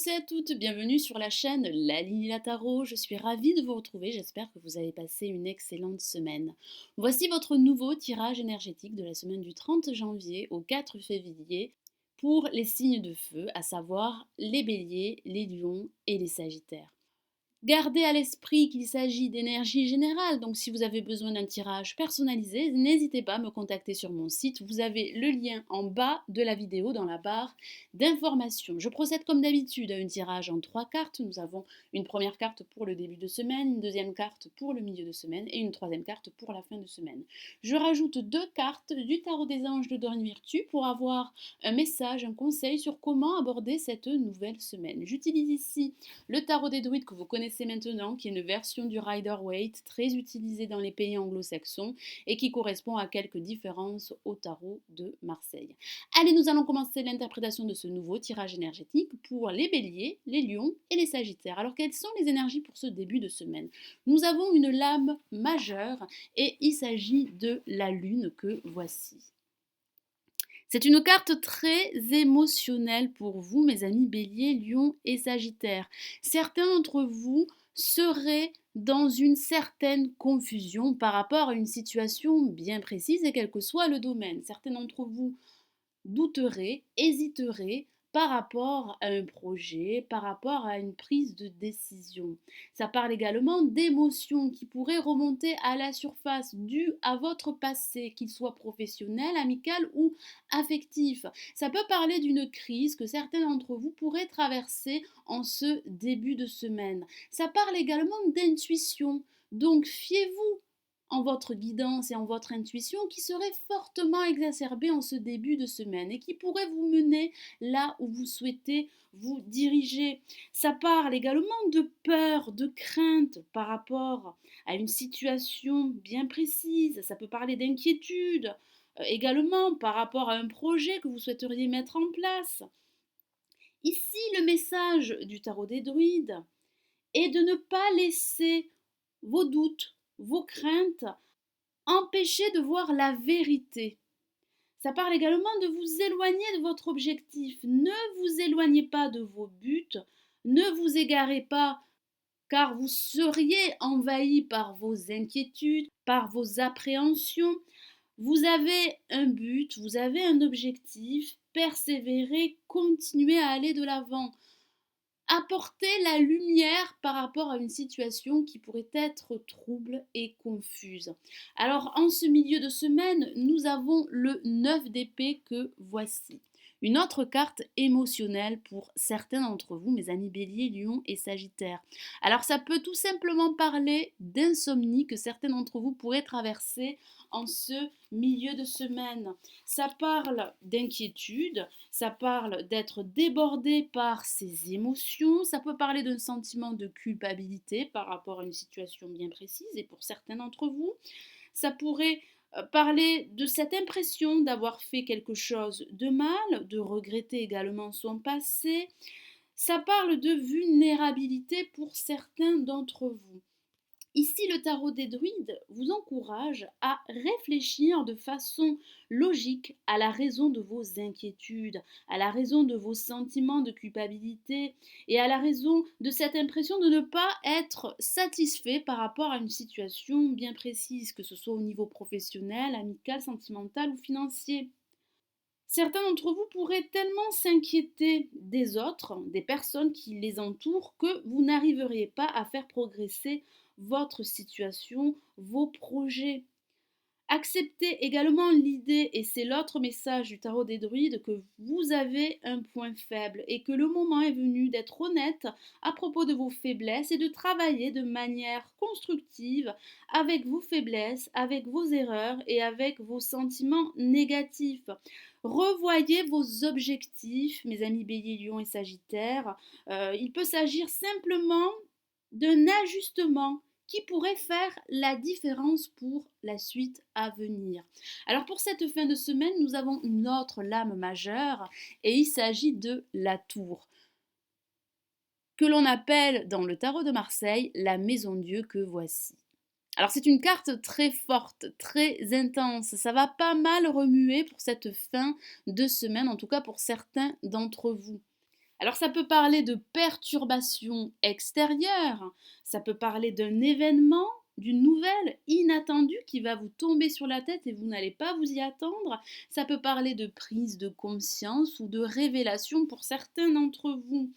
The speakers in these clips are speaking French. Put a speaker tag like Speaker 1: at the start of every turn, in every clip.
Speaker 1: et à toutes, bienvenue sur la chaîne La Ligne La Tarot. Je suis ravie de vous retrouver, j'espère que vous avez passé une excellente semaine. Voici votre nouveau tirage énergétique de la semaine du 30 janvier au 4 février pour les signes de feu, à savoir les béliers, les lions et les sagittaires. Gardez à l'esprit qu'il s'agit d'énergie générale, donc si vous avez besoin d'un tirage personnalisé, n'hésitez pas à me contacter sur mon site. Vous avez le lien en bas de la vidéo dans la barre d'informations. Je procède comme d'habitude à un tirage en 3 cartes. Nous avons une première carte pour le début de semaine, une deuxième carte pour le milieu de semaine et une troisième carte pour la fin de semaine. Je rajoute 2 cartes du tarot des anges de Dorine Virtue pour avoir un message, un conseil sur comment aborder cette nouvelle semaine. J'utilise ici le tarot des druides que vous connaissez maintenant, qui est une version du Rider-Waite très utilisée dans les pays anglo-saxons et qui correspond à quelques différences au tarot de Marseille. Allez, nous allons commencer l'interprétation de ce nouveau tirage énergétique pour les béliers, les lions et les sagittaires. Alors, quelles sont les énergies pour ce début de semaine? Nous avons une lame majeure et il s'agit de la lune que voici. C'est une carte très émotionnelle pour vous, mes amis bélier, lion et sagittaire. Certains d'entre vous seraient dans une certaine confusion par rapport à une situation bien précise et quel que soit le domaine. Certains d'entre vous douteraient, hésiteraient par rapport à un projet, par rapport à une prise de décision. Ça parle également d'émotions qui pourraient remonter à la surface dues à votre passé, qu'il soit professionnel, amical ou affectif. Ça peut parler d'une crise que certains d'entre vous pourraient traverser en ce début de semaine. Ça parle également d'intuition. Donc fiez-vous en votre guidance et en votre intuition qui serait fortement exacerbée en ce début de semaine et qui pourrait vous mener là où vous souhaitez vous diriger. Ça parle également de peur, de crainte par rapport à une situation bien précise. Ça peut parler d'inquiétude également par rapport à un projet que vous souhaiteriez mettre en place. Ici, le message du tarot des druides est de ne pas laisser vos doutes, vos craintes empêcher de voir la vérité. Ça parle également de vous éloigner de votre objectif. Ne vous éloignez pas de vos buts, ne vous égarez pas car vous seriez envahi par vos inquiétudes, par vos appréhensions. Vous avez un but, vous avez un objectif, persévérez, continuez à aller de l'avant. Apporter la lumière par rapport à une situation qui pourrait être trouble et confuse. Alors en ce milieu de semaine, nous avons le 9 d'épée que voici. Une autre carte émotionnelle pour certains d'entre vous, mes amis bélier, lion et sagittaire. Alors ça peut tout simplement parler d'insomnie que certains d'entre vous pourraient traverser en ce milieu de semaine. Ça parle d'inquiétude, ça parle d'être débordé par ses émotions, ça peut parler d'un sentiment de culpabilité par rapport à une situation bien précise et pour certains d'entre vous, ça pourrait parler de cette impression d'avoir fait quelque chose de mal, de regretter également son passé. Ça parle de vulnérabilité pour certains d'entre vous. Ici, le tarot des druides vous encourage à réfléchir de façon logique à la raison de vos inquiétudes, à la raison de vos sentiments de culpabilité et à la raison de cette impression de ne pas être satisfait par rapport à une situation bien précise, que ce soit au niveau professionnel, amical, sentimental ou financier. Certains d'entre vous pourraient tellement s'inquiéter des autres, des personnes qui les entourent, que vous n'arriveriez pas à faire progresser votre situation, vos projets. Acceptez également l'idée, et c'est l'autre message du tarot des druides, que vous avez un point faible et que le moment est venu d'être honnête à propos de vos faiblesses et de travailler de manière constructive avec vos faiblesses, avec vos erreurs et avec vos sentiments négatifs. Revoyez vos objectifs, mes amis bélier, lion et sagittaire. Il peut s'agir simplement d'un ajustement qui pourrait faire la différence pour la suite à venir. Alors pour cette fin de semaine, nous avons une autre lame majeure et il s'agit de la tour, que l'on appelle dans le tarot de Marseille la maison Dieu que voici. Alors c'est une carte très forte, très intense, ça va pas mal remuer pour cette fin de semaine, en tout cas pour certains d'entre vous. Alors ça peut parler de perturbations extérieures, ça peut parler d'un événement, d'une nouvelle inattendue qui va vous tomber sur la tête et vous n'allez pas vous y attendre. Ça peut parler de prise de conscience ou de révélation pour certains d'entre vous.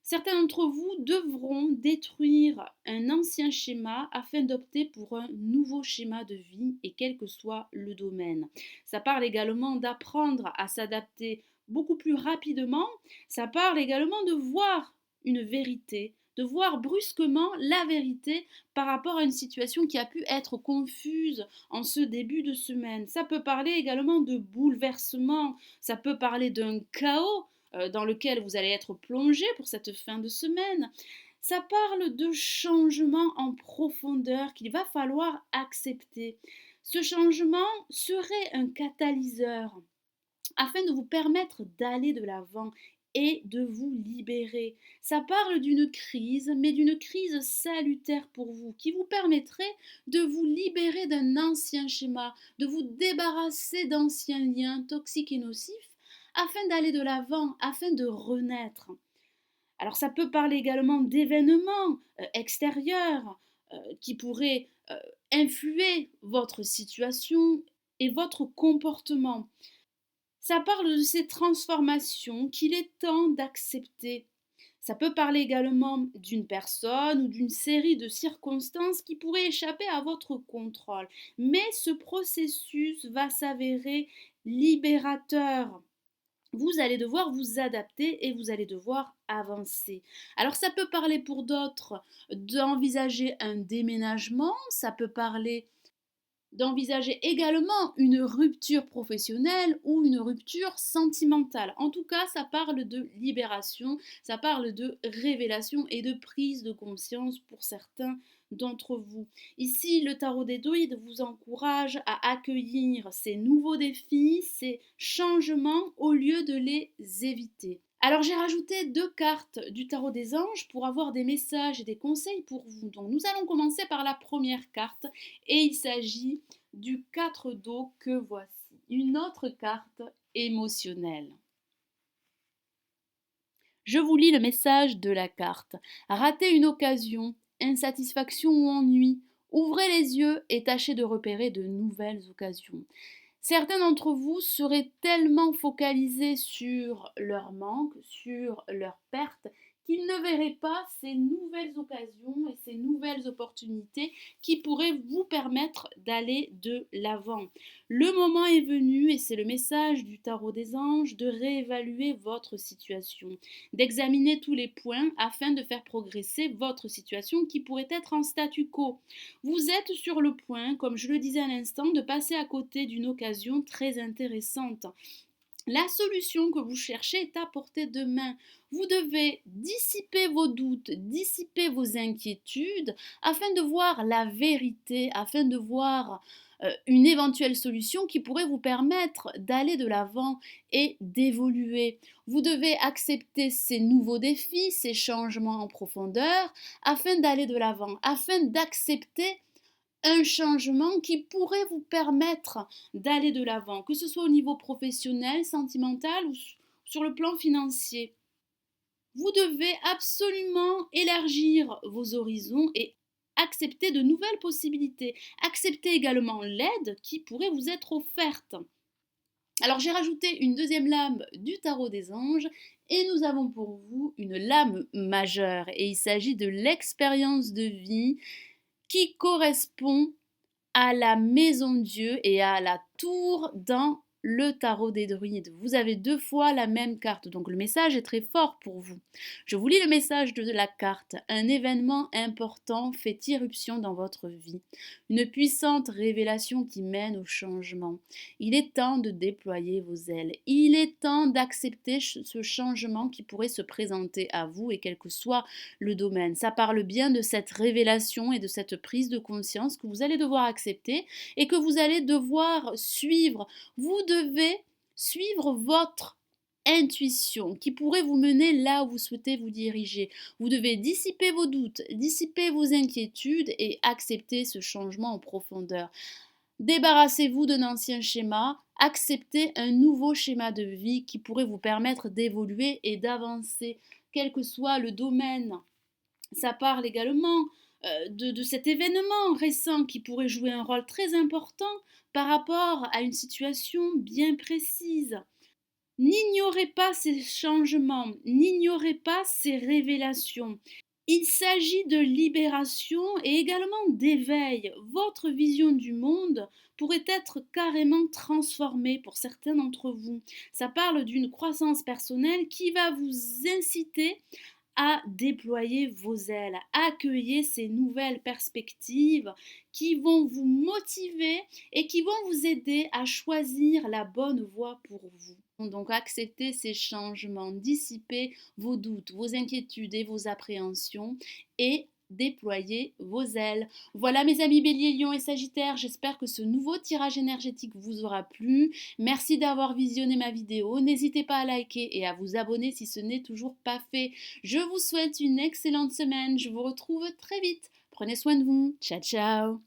Speaker 1: Certains d'entre vous devront détruire un ancien schéma afin d'opter pour un nouveau schéma de vie et quel que soit le domaine. Ça parle également d'apprendre à s'adapter beaucoup plus rapidement. Ça parle également de voir une vérité, de voir brusquement la vérité par rapport à une situation qui a pu être confuse en ce début de semaine. Ça peut parler également de bouleversement, ça peut parler d'un chaos dans lequel vous allez être plongé pour cette fin de semaine. Ça parle de changement en profondeur qu'il va falloir accepter. Ce changement serait un catalyseur afin de vous permettre d'aller de l'avant et de vous libérer. Ça parle d'une crise, mais d'une crise salutaire pour vous, qui vous permettrait de vous libérer d'un ancien schéma, de vous débarrasser d'anciens liens toxiques et nocifs, afin d'aller de l'avant, afin de renaître. Alors ça peut parler également d'événements extérieurs qui pourraient influer votre situation et votre comportement. Ça parle de ces transformations qu'il est temps d'accepter. Ça peut parler également d'une personne ou d'une série de circonstances qui pourraient échapper à votre contrôle. Mais ce processus va s'avérer libérateur. Vous allez devoir vous adapter et vous allez devoir avancer. Alors ça peut parler pour d'autres d'envisager un déménagement, ça peut parler d'envisager également une rupture professionnelle ou une rupture sentimentale. En tout cas, ça parle de libération, ça parle de révélation et de prise de conscience pour certains d'entre vous. Ici, le tarot des druides vous encourage à accueillir ces nouveaux défis, ces changements au lieu de les éviter. Alors j'ai rajouté 2 cartes du tarot des anges pour avoir des messages et des conseils pour vous. Donc nous allons commencer par la première carte et il s'agit du 4 d'eau que voici. Une autre carte émotionnelle. Je vous lis le message de la carte. Ratez une occasion, insatisfaction ou ennui. Ouvrez les yeux et tâchez de repérer de nouvelles occasions. Certains d'entre vous seraient tellement focalisés sur leur manque, sur leur perte, qu'ils ne verraient pas ces nouvelles occasions et ces nouvelles opportunités qui pourraient vous permettre d'aller de l'avant. Le moment est venu, et c'est le message du tarot des anges, de réévaluer votre situation, d'examiner tous les points afin de faire progresser votre situation qui pourrait être en statu quo. Vous êtes sur le point, comme je le disais à l'instant, de passer à côté d'une occasion très intéressante. La solution que vous cherchez est à portée de main. Vous devez dissiper vos doutes, dissiper vos inquiétudes afin de voir la vérité, afin de voir une éventuelle solution qui pourrait vous permettre d'aller de l'avant et d'évoluer. Vous devez accepter ces nouveaux défis, ces changements en profondeur afin d'aller de l'avant, afin d'accepter un changement qui pourrait vous permettre d'aller de l'avant, que ce soit au niveau professionnel, sentimental ou sur le plan financier. Vous devez absolument élargir vos horizons et accepter de nouvelles possibilités. Accepter également l'aide qui pourrait vous être offerte. Alors j'ai rajouté une deuxième lame du tarot des anges et nous avons pour vous une lame majeure et il s'agit de l'expérience de vie qui correspond à la maison Dieu et à la tour dans le tarot des druides. Vous avez 2 fois la même carte, donc le message est très fort pour vous. Je vous lis le message de la carte. Un événement important fait irruption dans votre vie. Une puissante révélation qui mène au changement. Il est temps de déployer vos ailes. Il est temps d'accepter ce changement qui pourrait se présenter à vous et quel que soit le domaine. Ça parle bien de cette révélation et de cette prise de conscience que vous allez devoir accepter et que vous allez devoir suivre. Vous devez suivre votre intuition qui pourrait vous mener là où vous souhaitez vous diriger. Vous devez dissiper vos doutes, dissiper vos inquiétudes et accepter ce changement en profondeur. Débarrassez-vous d'un ancien schéma, Acceptez un nouveau schéma de vie qui pourrait vous permettre d'évoluer et d'avancer, quel que soit le domaine. Ça parle également de cet événement récent qui pourrait jouer un rôle très important par rapport à une situation bien précise. N'ignorez pas ces changements, n'ignorez pas ces révélations. Il s'agit de libération et également d'éveil. Votre vision du monde pourrait être carrément transformée pour certains d'entre vous. Ça parle d'une croissance personnelle qui va vous inciter à déployer vos ailes, à accueillir ces nouvelles perspectives qui vont vous motiver et qui vont vous aider à choisir la bonne voie pour vous. Donc acceptez ces changements, dissipez vos doutes, vos inquiétudes et vos appréhensions et déployez vos ailes. Voilà mes amis Bélier, Lion et Sagittaire, j'espère que ce nouveau tirage énergétique vous aura plu. Merci d'avoir visionné ma vidéo. N'hésitez pas à liker et à vous abonner si ce n'est toujours pas fait. Je vous souhaite une excellente semaine. Je vous retrouve très vite. Prenez soin de vous. Ciao, ciao.